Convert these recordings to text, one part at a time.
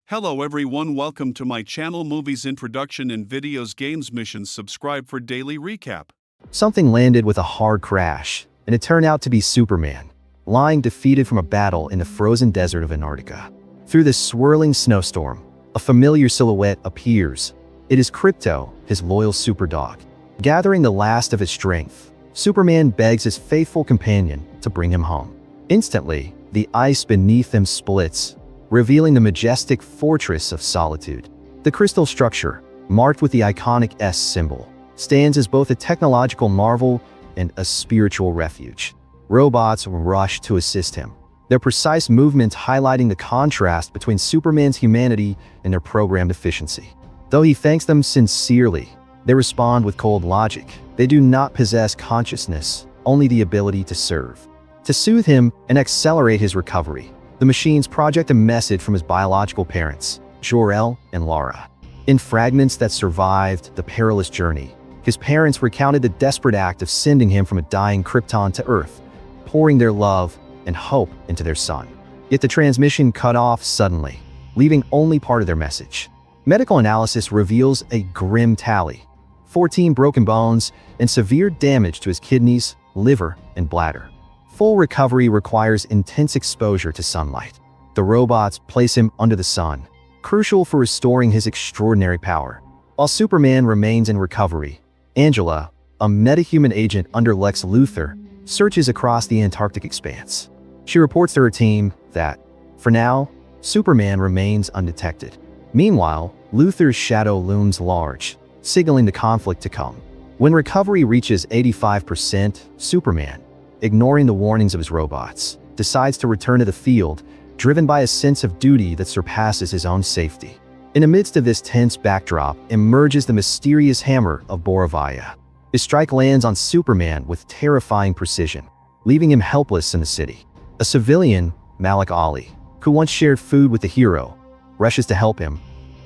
Hello everyone, welcome to my channel Movies Introduction and Videos Games Missions. Subscribe for daily recap. Something landed with a hard crash, and it turned out to be Superman, lying defeated from a battle in the frozen desert of Antarctica. Through this swirling snowstorm, a familiar silhouette appears. It is Krypto, his loyal superdog. Gathering the last of his strength, Superman begs his faithful companion to bring him home. Instantly, the ice beneath them splits, revealing the majestic Fortress of Solitude. The crystal structure, marked with the iconic S symbol, stands as both a technological marvel and a spiritual refuge. Robots rush to assist him, their precise movements highlighting the contrast between Superman's humanity and their programmed efficiency. Though he thanks them sincerely, they respond with cold logic. They do not possess consciousness, only the ability to serve. To soothe him and accelerate his recovery, the machines project a message from his biological parents, Jor-El and Lara. In fragments that survived the perilous journey, his parents recounted the desperate act of sending him from a dying Krypton to Earth, pouring their love and hope into their son. Yet the transmission cut off suddenly, leaving only part of their message. Medical analysis reveals a grim tally: 14 broken bones and severe damage to his kidneys, liver, and bladder. Full recovery requires intense exposure to sunlight. The robots place him under the sun, crucial for restoring his extraordinary power. While Superman remains in recovery, Angela, a metahuman agent under Lex Luthor, searches across the Antarctic expanse. She reports to her team that, for now, Superman remains undetected. Meanwhile, Luthor's shadow looms large, signaling the conflict to come. When recovery reaches 85%, Superman, ignoring the warnings of his robots, decides to return to the field, driven by a sense of duty that surpasses his own safety. In the midst of this tense backdrop emerges the mysterious hammer of Borovaya. His strike lands on Superman with terrifying precision, leaving him helpless in the city. A civilian, Malik Ali, who once shared food with the hero, rushes to help him,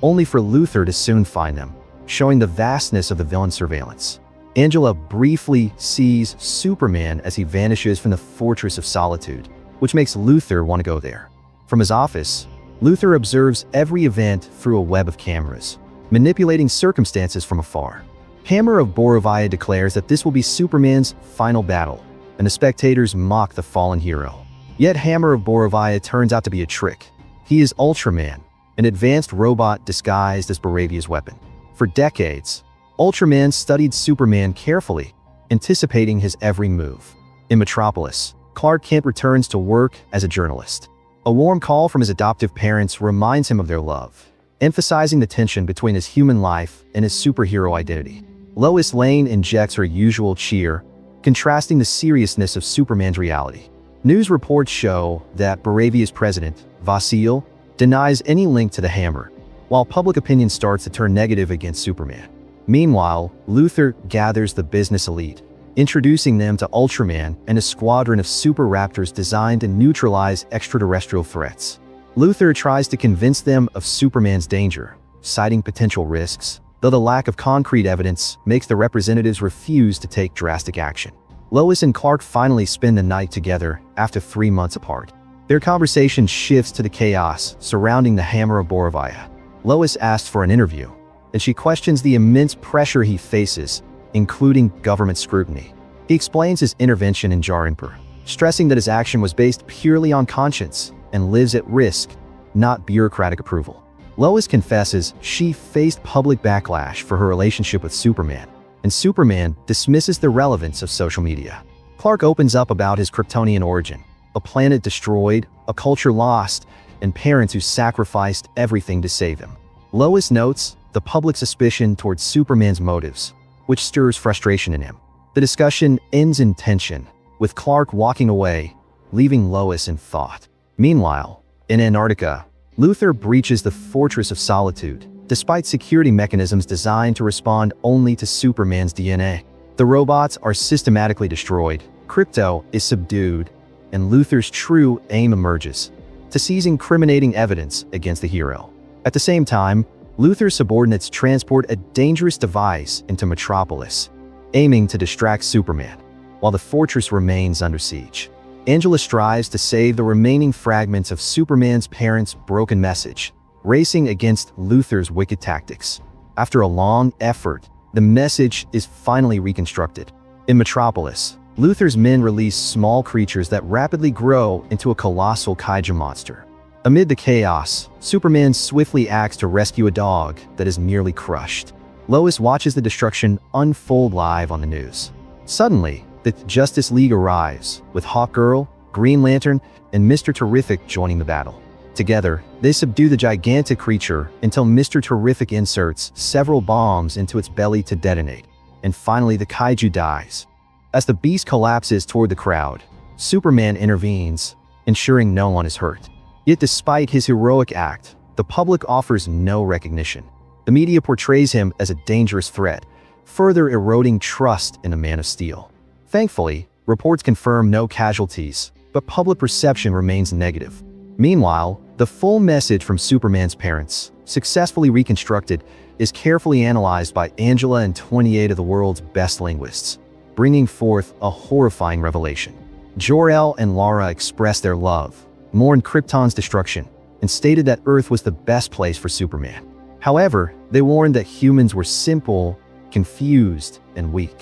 only for Luthor to soon find them, showing the vastness of the villain's surveillance. Angela briefly sees Superman as he vanishes from the Fortress of Solitude, which makes Luthor want to go there. From his office, Luthor observes every event through a web of cameras, manipulating circumstances from afar. Hammer of Borovaya declares that this will be Superman's final battle, and the spectators mock the fallen hero. Yet Hammer of Borovaya turns out to be a trick. He is Ultraman, an advanced robot disguised as Boravia's weapon. For decades, Ultraman studied Superman carefully, anticipating his every move. In Metropolis, Clark Kent returns to work as a journalist. A warm call from his adoptive parents reminds him of their love, emphasizing the tension between his human life and his superhero identity. Lois Lane injects her usual cheer, contrasting the seriousness of Superman's reality. News reports show that Boravia's president, Vasil, denies any link to the hammer, while public opinion starts to turn negative against Superman. Meanwhile, Luthor gathers the business elite, introducing them to Ultraman and a squadron of super raptors designed to neutralize extraterrestrial threats. Luthor tries to convince them of Superman's danger, citing potential risks, though the lack of concrete evidence makes the representatives refuse to take drastic action. Lois and Clark finally spend the night together after 3 months apart. Their conversation shifts to the chaos surrounding the Hammer of Borovaya. Lois asks for an interview, and she questions the immense pressure he faces, including government scrutiny. He explains his intervention in Jarinpur, stressing that his action was based purely on conscience and lives at risk, not bureaucratic approval. Lois confesses she faced public backlash for her relationship with Superman, and Superman dismisses the relevance of social media. Clark opens up about his Kryptonian origin, a planet destroyed, a culture lost, and parents who sacrificed everything to save him. Lois notes the public suspicion towards Superman's motives, which stirs frustration in him. The discussion ends in tension, with Clark walking away, leaving Lois in thought. Meanwhile, in Antarctica, Luthor breaches the Fortress of Solitude, despite security mechanisms designed to respond only to Superman's DNA. The robots are systematically destroyed, Krypto is subdued, and Luthor's true aim emerges, to seize incriminating evidence against the hero. At the same time, Luthor's subordinates transport a dangerous device into Metropolis, aiming to distract Superman, while the fortress remains under siege. Angela strives to save the remaining fragments of Superman's parents' broken message, racing against Luthor's wicked tactics. After a long effort, the message is finally reconstructed. In Metropolis, Luthor's men release small creatures that rapidly grow into a colossal kaiju monster. Amid the chaos, Superman swiftly acts to rescue a dog that is nearly crushed. Lois watches the destruction unfold live on the news. Suddenly, the Justice League arrives, with Hawkgirl, Green Lantern, and Mr. Terrific joining the battle. Together, they subdue the gigantic creature until Mr. Terrific inserts several bombs into its belly to detonate. And finally, the kaiju dies. As the beast collapses toward the crowd, Superman intervenes, ensuring no one is hurt. Yet despite his heroic act, the public offers no recognition. The media portrays him as a dangerous threat, further eroding trust in the Man of Steel. Thankfully, reports confirm no casualties, but public perception remains negative. Meanwhile, the full message from Superman's parents, successfully reconstructed, is carefully analyzed by Angela and 28 of the world's best linguists, bringing forth a horrifying revelation. Jor-El and Lara expressed their love, mourned Krypton's destruction, and stated that Earth was the best place for Superman. However, they warned that humans were simple, confused, and weak.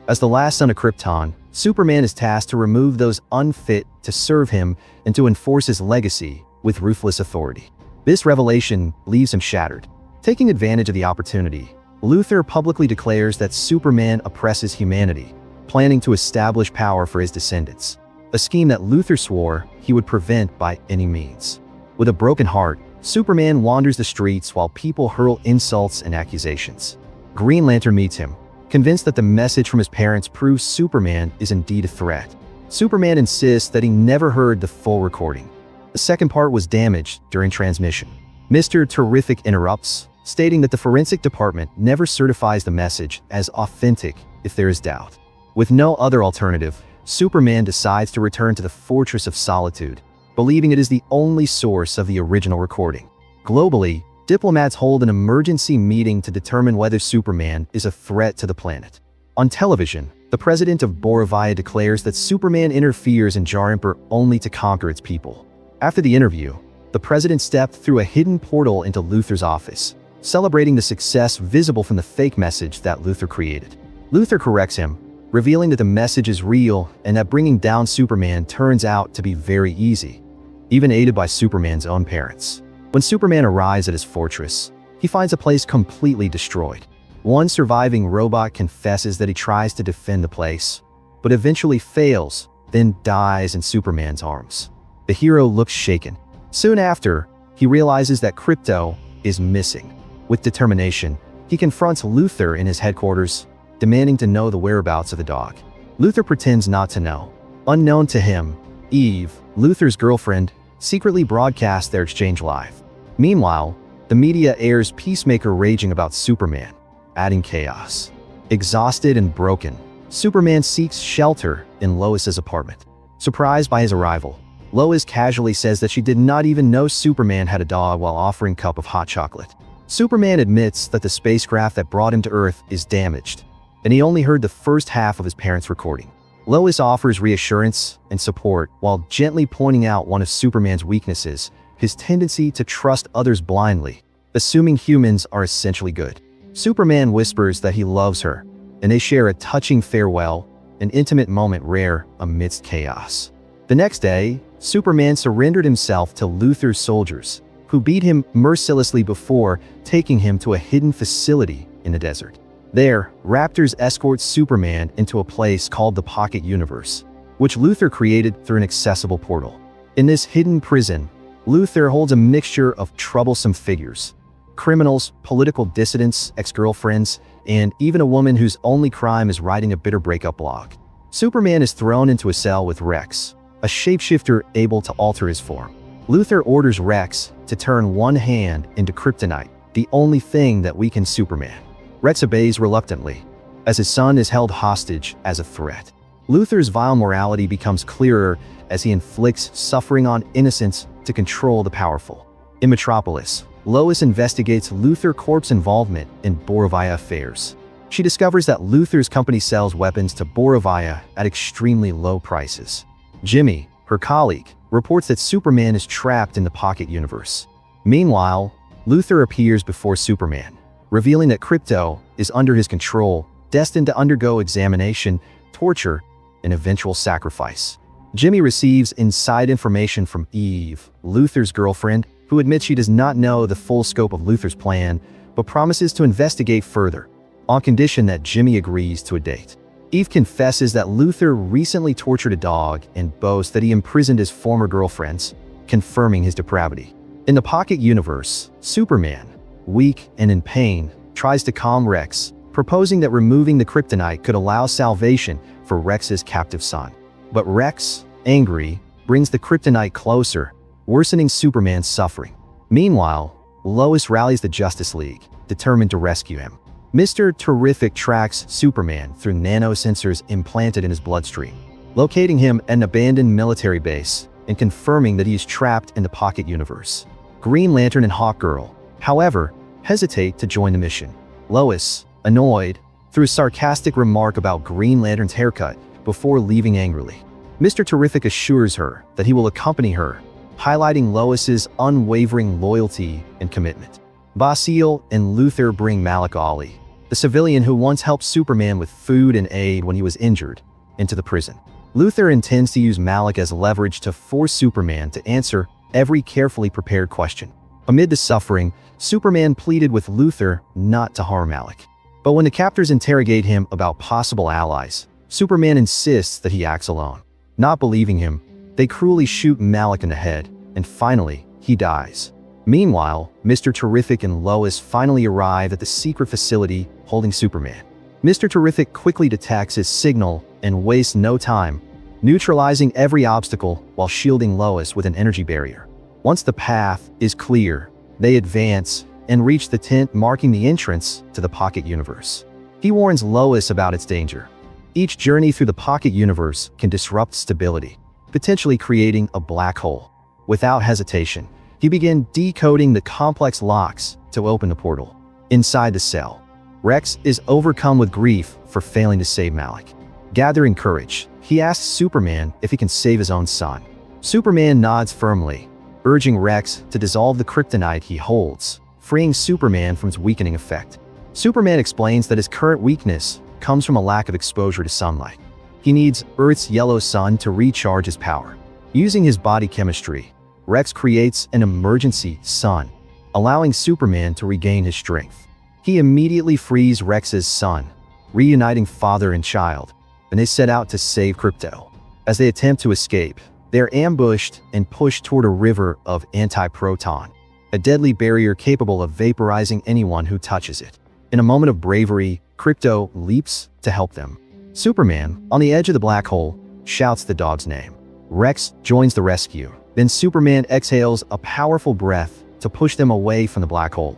As the last son of Krypton, Superman is tasked to remove those unfit to serve him and to enforce his legacy with ruthless authority. This revelation leaves him shattered. Taking advantage of the opportunity, Luthor publicly declares that Superman oppresses humanity, planning to establish power for his descendants, a scheme that Luthor swore he would prevent by any means. With a broken heart, Superman wanders the streets while people hurl insults and accusations. Green Lantern meets him, convinced that the message from his parents proves Superman is indeed a threat. Superman insists that he never heard the full recording. The second part was damaged during transmission. Mr. Terrific interrupts, stating that the forensic department never certifies the message as authentic if there is doubt. With no other alternative, Superman decides to return to the Fortress of Solitude, believing it is the only source of the original recording. Globally, diplomats hold an emergency meeting to determine whether Superman is a threat to the planet. On television, the president of Borovia declares that Superman interferes in Jar-Empor only to conquer its people. After the interview, the president stepped through a hidden portal into Luthor's office, celebrating the success visible from the fake message that Luthor created. Luthor corrects him, revealing that the message is real and that bringing down Superman turns out to be very easy, even aided by Superman's own parents. When Superman arrives at his fortress, he finds a place completely destroyed. One surviving robot confesses that he tries to defend the place, but eventually fails, then dies in Superman's arms. The hero looks shaken. Soon after, he realizes that Krypto is missing. With determination, he confronts Luthor in his headquarters, demanding to know the whereabouts of the dog. Luthor pretends not to know. Unknown to him, Eve, Luthor's girlfriend, secretly broadcasts their exchange live. Meanwhile, the media airs Peacemaker raging about Superman, adding chaos. Exhausted and broken, Superman seeks shelter in Lois's apartment. Surprised by his arrival, Lois casually says that she did not even know Superman had a dog while offering a cup of hot chocolate. Superman admits that the spacecraft that brought him to Earth is damaged, and he only heard the first half of his parents' recording. Lois offers reassurance and support while gently pointing out one of Superman's weaknesses, his tendency to trust others blindly, assuming humans are essentially good. Superman whispers that he loves her, and they share a touching farewell, an intimate moment rare amidst chaos. The next day, Superman surrendered himself to Luthor's soldiers, who beat him mercilessly before taking him to a hidden facility in the desert. There, Raptors escort Superman into a place called the Pocket Universe, which Luthor created through an accessible portal. In this hidden prison, Luthor holds a mixture of troublesome figures: criminals, political dissidents, ex-girlfriends, and even a woman whose only crime is writing a bitter breakup blog. Superman is thrown into a cell with Rex, a shapeshifter able to alter his form. Luthor orders Rex to turn one hand into kryptonite, the only thing that weakens Superman. Rex obeys reluctantly, as his son is held hostage as a threat. Luthor's vile morality becomes clearer as he inflicts suffering on innocents to control the powerful. In Metropolis, Lois investigates Luthor Corp's involvement in Borovia affairs. She discovers that Luthor's company sells weapons to Borovia at extremely low prices. Jimmy, her colleague, reports that Superman is trapped in the Pocket Universe. Meanwhile, Luthor appears before Superman, revealing that Krypto is under his control, destined to undergo examination, torture, and eventual sacrifice. Jimmy receives inside information from Eve, Luthor's girlfriend, who admits she does not know the full scope of Luthor's plan, but promises to investigate further, on condition that Jimmy agrees to a date. Eve confesses that Luthor recently tortured a dog and boasts that he imprisoned his former girlfriends, confirming his depravity. In the Pocket Universe, Superman, weak and in pain, tries to calm Rex, proposing that removing the kryptonite could allow salvation for Rex's captive son. But Rex, angry, brings the kryptonite closer, worsening Superman's suffering. Meanwhile, Lois rallies the Justice League, determined to rescue him. Mr. Terrific tracks Superman through nanosensors implanted in his bloodstream, locating him at an abandoned military base and confirming that he is trapped in the Pocket Universe. Green Lantern and Hawkgirl, however, hesitate to join the mission. Lois, annoyed, threw a sarcastic remark about Green Lantern's haircut before leaving angrily. Mr. Terrific assures her that he will accompany her, highlighting Lois's unwavering loyalty and commitment. Basile and Luthor bring Malik Ali, the civilian who once helped Superman with food and aid when he was injured, into the prison. Luthor intends to use Malik as leverage to force Superman to answer every carefully prepared question. Amid the suffering, Superman pleaded with Luthor not to harm Malik. But when the captors interrogate him about possible allies, Superman insists that he acts alone. Not believing him, they cruelly shoot Malik in the head, and finally, he dies. Meanwhile, Mr. Terrific and Lois finally arrive at the secret facility holding Superman. Mr. Terrific quickly detects his signal and wastes no time, neutralizing every obstacle while shielding Lois with an energy barrier. Once the path is clear, they advance and reach the tent marking the entrance to the Pocket Universe. He warns Lois about its danger. Each journey through the Pocket Universe can disrupt stability, potentially creating a black hole. Without hesitation, he began decoding the complex locks to open the portal. Inside the cell, Rex is overcome with grief for failing to save Malik. Gathering courage, he asks Superman if he can save his own son. Superman nods firmly, urging Rex to dissolve the kryptonite he holds, freeing Superman from its weakening effect. Superman explains that his current weakness comes from a lack of exposure to sunlight. He needs Earth's yellow sun to recharge his power. Using his body chemistry, Rex creates an emergency sun, allowing Superman to regain his strength. He immediately frees Rex's son, reuniting father and child, and they set out to save Krypto. As they attempt to escape, they are ambushed and pushed toward a river of anti-proton, a deadly barrier capable of vaporizing anyone who touches it. In a moment of bravery, Krypto leaps to help them. Superman, on the edge of the black hole, shouts the dog's name. Rex joins the rescue. Then Superman exhales a powerful breath to push them away from the black hole.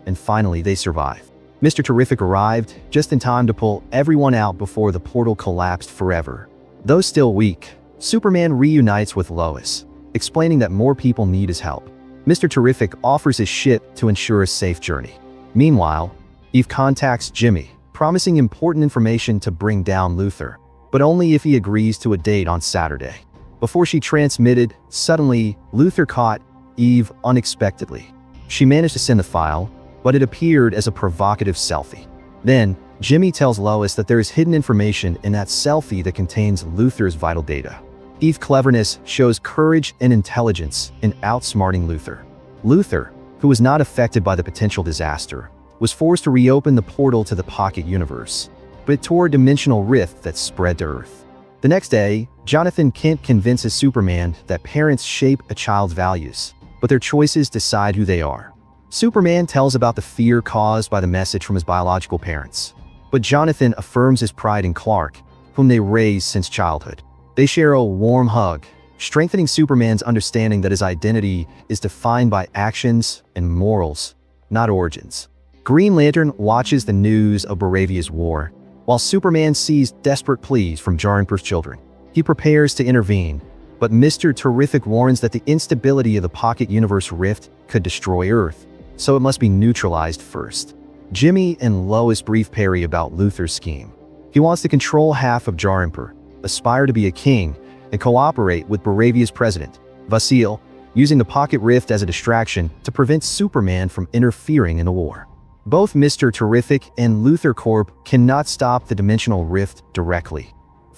And finally, they survive. Mr. Terrific arrived just in time to pull everyone out before the portal collapsed forever. Though still weak, Superman reunites with Lois, explaining that more people need his help. Mr. Terrific offers his ship to ensure a safe journey. Meanwhile, Eve contacts Jimmy, promising important information to bring down Luthor, but only if he agrees to a date on Saturday. Before she transmitted, suddenly, Luthor caught Eve unexpectedly. She managed to send the file, but it appeared as a provocative selfie. Then, Jimmy tells Lois that there is hidden information in that selfie that contains Luthor's vital data. Eve's cleverness shows courage and intelligence in outsmarting Luthor. Luthor, who was not affected by the potential disaster, was forced to reopen the portal to the Pocket Universe, but it tore a dimensional rift that spread to Earth. The next day, Jonathan Kent convinces Superman that parents shape a child's values, but their choices decide who they are. Superman tells about the fear caused by the message from his biological parents, but Jonathan affirms his pride in Clark, whom they raised since childhood. They share a warm hug, strengthening Superman's understanding that his identity is defined by actions and morals, not origins. Green Lantern watches the news of Baravia's war, while Superman sees desperate pleas from Jor-Emperor's children. He prepares to intervene, but Mr. Terrific warns that the instability of the Pocket Universe rift could destroy Earth, so it must be neutralized first. Jimmy and Lois brief Perry about Luthor's scheme. He wants to control half of Jor-Emperor, aspire to be a king, and cooperate with Baravia's president, Basile, using the pocket rift as a distraction to prevent Superman from interfering in the war. Both Mr. Terrific and Luthor Corp cannot stop the dimensional rift directly.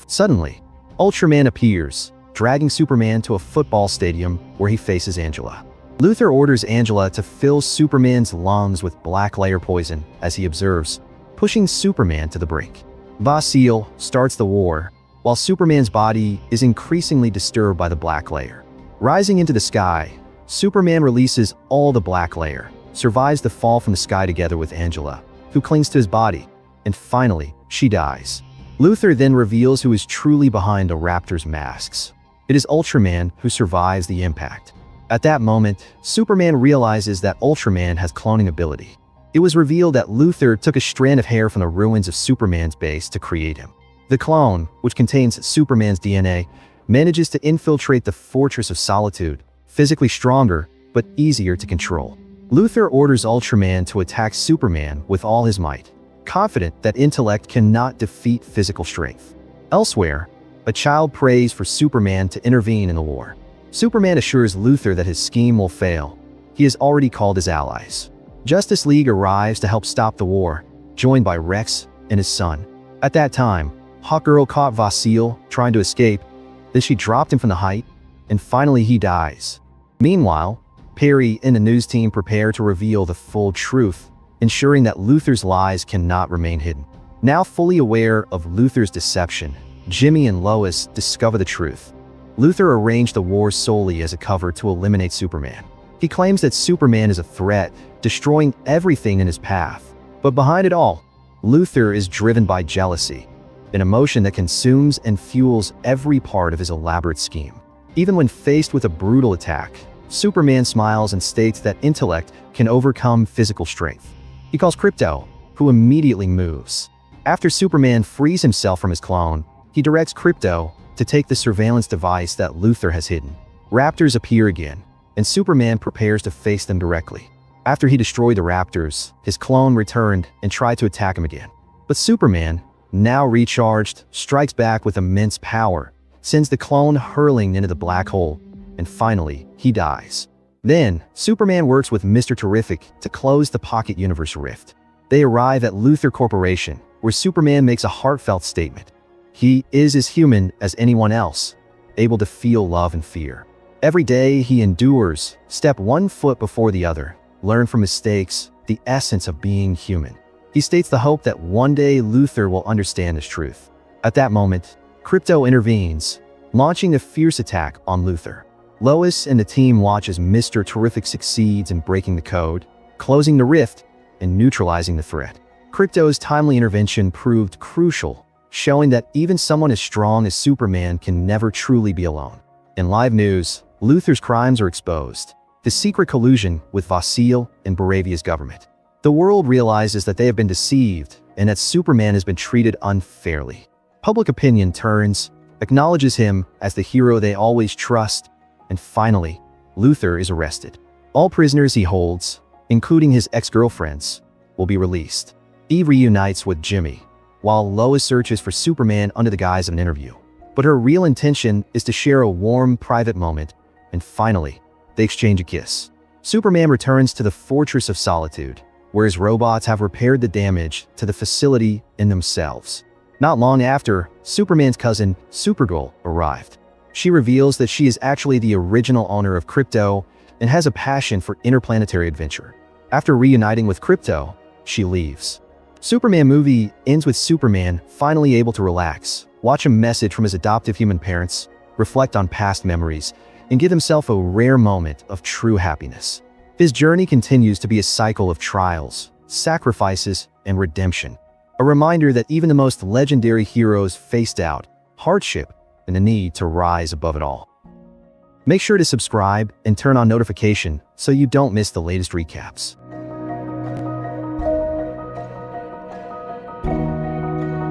Suddenly, Ultraman appears, dragging Superman to a football stadium where he faces Angela. Luthor orders Angela to fill Superman's lungs with black layer poison as he observes, pushing Superman to the brink. Vasile starts the war, while Superman's body is increasingly disturbed by the black layer. Rising into the sky, Superman releases all the black layer, survives the fall from the sky together with Angela, who clings to his body, and finally, she dies. Luthor then reveals who is truly behind the Raptor's masks. It is Ultraman who survives the impact. At that moment, Superman realizes that Ultraman has cloning ability. It was revealed that Luthor took a strand of hair from the ruins of Superman's base to create him. The clone, which contains Superman's DNA, manages to infiltrate the Fortress of Solitude, physically stronger, but easier to control. Luthor orders Ultraman to attack Superman with all his might, confident that intellect cannot defeat physical strength. Elsewhere, a child prays for Superman to intervene in the war. Superman assures Luthor that his scheme will fail. He has already called his allies. Justice League arrives to help stop the war, joined by Rex and his son. At that time, Hawkgirl caught Vasile trying to escape, then she dropped him from the height, and finally he dies. Meanwhile, Perry and the news team prepare to reveal the full truth, ensuring that Luthor's lies cannot remain hidden. Now fully aware of Luthor's deception, Jimmy and Lois discover the truth. Luthor arranged the war solely as a cover to eliminate Superman. He claims that Superman is a threat, destroying everything in his path. But behind it all, Luthor is driven by jealousy, an emotion that consumes and fuels every part of his elaborate scheme. Even when faced with a brutal attack, Superman smiles and states that intellect can overcome physical strength. He calls Krypto, who immediately moves. After Superman frees himself from his clone, he directs Krypto to take the surveillance device that Luthor has hidden. Raptors appear again, and Superman prepares to face them directly. After he destroyed the Raptors, his clone returned and tried to attack him again. But Superman, now recharged, strikes back with immense power, sends the clone hurling into the black hole, and finally, he dies. Then, Superman works with Mr. Terrific to close the Pocket Universe rift. They arrive at Luthor Corporation, where Superman makes a heartfelt statement. He is as human as anyone else, able to feel love and fear. Every day he endures, step one foot before the other, learn from mistakes, the essence of being human. He states the hope that one day Luthor will understand this truth. At that moment, Krypto intervenes, launching a fierce attack on Luthor. Lois and the team watch as Mr. Terrific succeeds in breaking the code, closing the rift, and neutralizing the threat. Krypto's timely intervention proved crucial, showing that even someone as strong as Superman can never truly be alone. In live news, Luthor's crimes are exposed. The secret collusion with Vasile and Baravia's government. The world realizes that they have been deceived and that Superman has been treated unfairly. Public opinion turns, acknowledges him as the hero they always trust, and finally, Luthor is arrested. All prisoners he holds, including his ex-girlfriends, will be released. Eve reunites with Jimmy, while Lois searches for Superman under the guise of an interview. But her real intention is to share a warm, private moment, and finally, they exchange a kiss. Superman returns to the Fortress of Solitude, where his robots have repaired the damage to the facility in themselves. Not long after, Superman's cousin, Supergirl, arrived. She reveals that she is actually the original owner of Krypto and has a passion for interplanetary adventure. After reuniting with Krypto, she leaves. Superman movie ends with Superman finally able to relax, watch a message from his adoptive human parents, reflect on past memories, and give himself a rare moment of true happiness. His journey continues to be a cycle of trials, sacrifices, and redemption. A reminder that even the most legendary heroes face doubt, hardship, and the need to rise above it all. Make sure to subscribe and turn on notification so you don't miss the latest recaps.